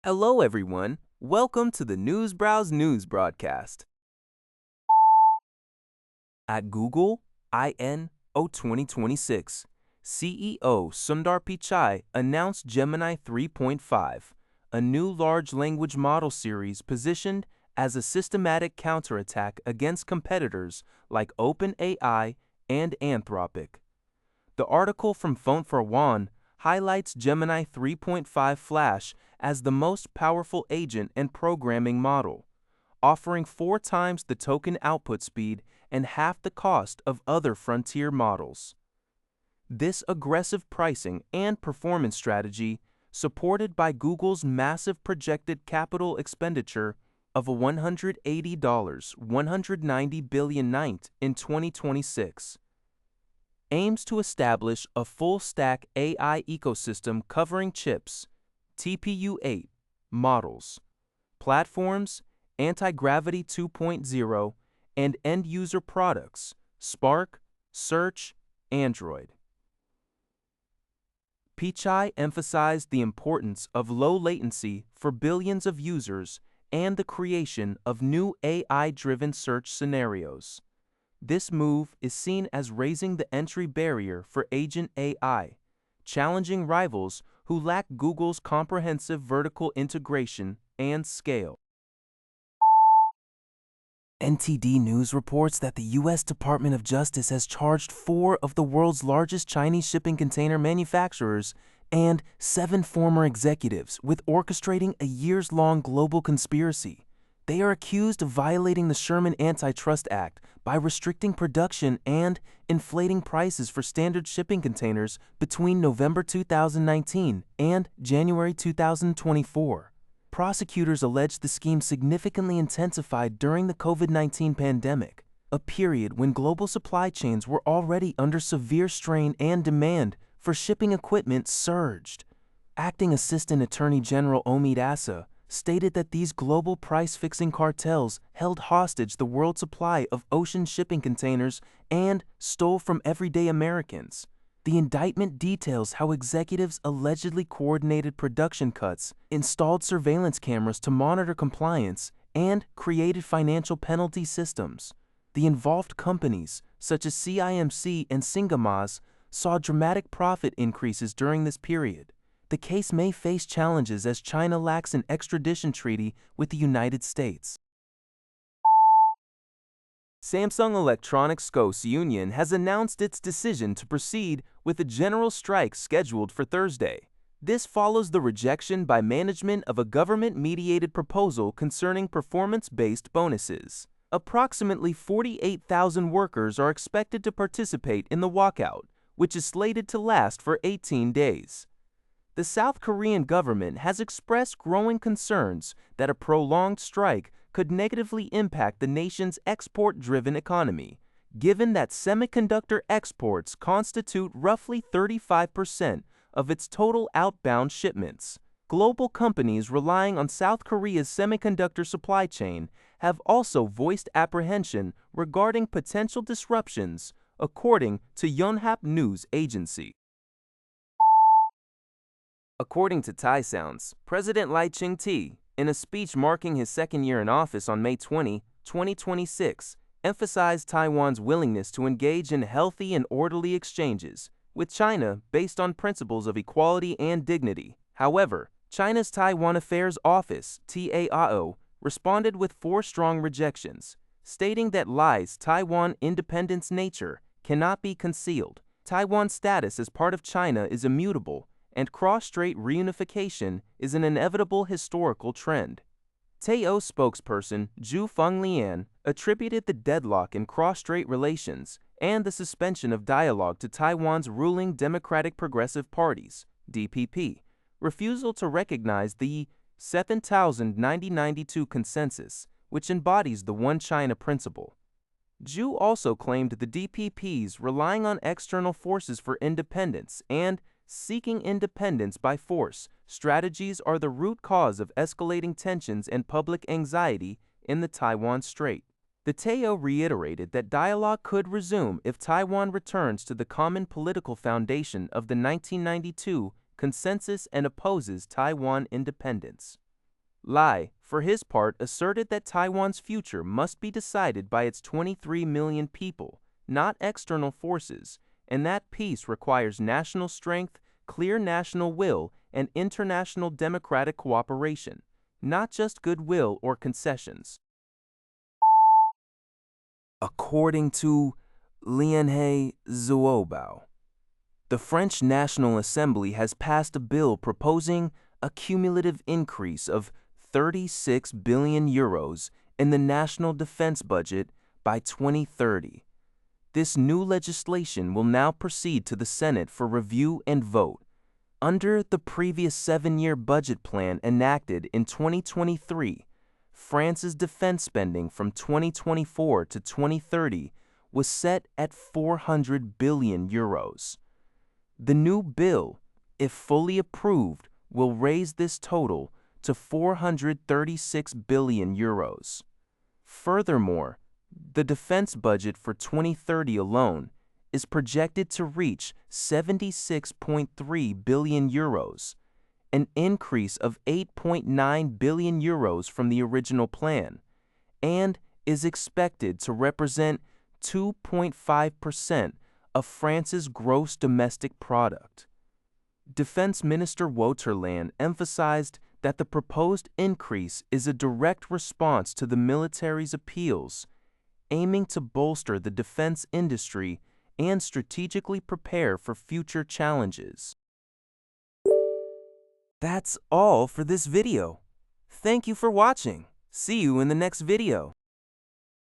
Hello, everyone. Welcome to the News Browse News broadcast. At Google I/O 2026, CEO Sundar Pichai announced Gemini 3.5, a new large language model series positioned as a systematic counterattack against competitors like OpenAI and Anthropic. The article from Font for One highlights Gemini 3.5 Flash as the most powerful agent and programming model, offering 4 times the token output speed and half the cost of other frontier models. This aggressive pricing and performance strategy, supported by Google's massive projected capital expenditure of $180 billion in 2026, aims to establish a full-stack AI ecosystem covering chips, TPU-8, models, platforms, Anti-Gravity 2.0, and end-user products, Spark, Search, Android. Pichai emphasized the importance of low latency for billions of users and the creation of new AI-driven search scenarios. This move is seen as raising the entry barrier for agent AI, challenging rivals who lack Google's comprehensive vertical integration and scale. NTD News reports that the U.S. Department of Justice has charged 4 of the world's largest Chinese shipping container manufacturers and 7 former executives with orchestrating a years-long global conspiracy. They are accused of violating the Sherman Antitrust Act by restricting production and inflating prices for standard shipping containers between November 2019 and January 2024. Prosecutors allege the scheme significantly intensified during the COVID-19 pandemic, a period when global supply chains were already under severe strain and demand for shipping equipment surged. Acting Assistant Attorney General Omid Asa stated that these global price-fixing cartels held hostage the world supply of ocean shipping containers and stole from everyday Americans. The indictment details how executives allegedly coordinated production cuts, installed surveillance cameras to monitor compliance, and created financial penalty systems. The involved companies, such as CIMC and Singamaz, saw dramatic profit increases during this period. The case may face challenges as China lacks an extradition treaty with the United States. Samsung Electronics SCOS Union has announced its decision to proceed with a general strike scheduled for Thursday. This follows the rejection by management of a government-mediated proposal concerning performance-based bonuses. Approximately 48,000 workers are expected to participate in the walkout, which is slated to last for 18 days. The South Korean government has expressed growing concerns that a prolonged strike could negatively impact the nation's export-driven economy, given that semiconductor exports constitute roughly 35% of its total outbound shipments. Global companies relying on South Korea's semiconductor supply chain have also voiced apprehension regarding potential disruptions, according to Yonhap News Agency. According to Thai Sounds, President Ching-te, in a speech marking his second year in office on May 20, 2026, emphasized Taiwan's willingness to engage in healthy and orderly exchanges with China based on principles of equality and dignity. However, China's Taiwan Affairs Office, TAIO, responded with 4 strong rejections, stating that Lai's Taiwan independence nature cannot be concealed. Taiwan's status as part of China is immutable, and Cross-Strait reunification is an inevitable historical trend. TAIO spokesperson Zhu Fenglian attributed the deadlock in Cross-Strait relations and the suspension of dialogue to Taiwan's ruling Democratic Progressive Party's (DPP) refusal to recognize the 1992 consensus, which embodies the One China principle. Zhu also claimed the DPP's relying on external forces for independence and seeking independence by force strategies are the root cause of escalating tensions and public anxiety in the Taiwan Strait. The TAIO reiterated that dialogue could resume if Taiwan returns to the common political foundation of the 1992 consensus and opposes Taiwan independence. Lai, for his part, asserted that Taiwan's future must be decided by its 23 million people, not external forces, and that peace requires national strength, clear national will, and international democratic cooperation, not just goodwill or concessions. According to Lianhe Zuobao, the French National Assembly has passed a bill proposing a cumulative increase of 36 billion euros in the national defense budget by 2030. This new legislation will now proceed to the Senate for review and vote. Under the previous 7-year budget plan enacted in 2023, France's defense spending from 2024 to 2030 was set at 400 billion euros. The new bill, if fully approved, will raise this total to 436 billion euros. Furthermore, the defense budget for 2030 alone is projected to reach 76.3 billion euros, an increase of 8.9 billion euros from the original plan, and is expected to represent 2.5% of France's gross domestic product. Defense Minister Woterland emphasized that the proposed increase is a direct response to the military's appeals, aiming to bolster the defense industry and strategically prepare for future challenges. That's all for this video. Thank you for watching. See you in the next video.